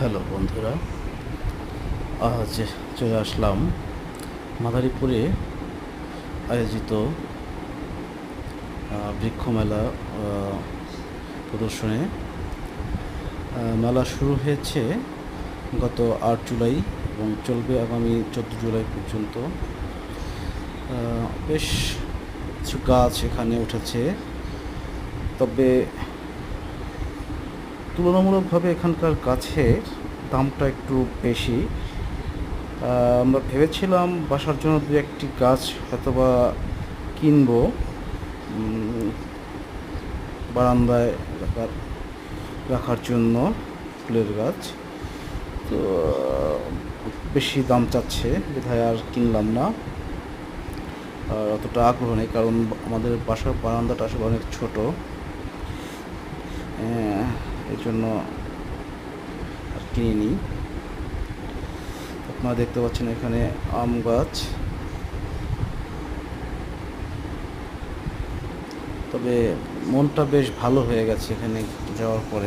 Hello বন্ধুরা, আজ চলে আসলাম মাদারীপুরে আয়োজিত বৃক্ষমেলা প্রদর্শনে। মেলা শুরু হয়েছে গত 8 জুলাই এবং চলবে আগামী 14 জুলাই পর্যন্ত। বেশ কিছু গাছ এখানে উঠেছে, তবে তুলনামূলকভাবে এখানকার গাছের দামটা একটু বেশি। আমরা ভেবেছিলাম বাসার জন্য দু একটি গাছ হয়তোবা কিনবো, বারান্দায় রাখার জন্য ফুলের গাছ। তো বেশি দাম চাচ্ছে বিধায় আর কিনলাম না। আর অতটা আগ্রহ নেই, কারণ আমাদের বাসার বারান্দাটা আসলে অনেক ছোট, এই জন্য আর কিনিনি। আপনারা দেখতে পাচ্ছেন এখানে আম গাছ, তবে মনটা বেশ ভালো হয়ে গেছে এখানে যাওয়ার পরে।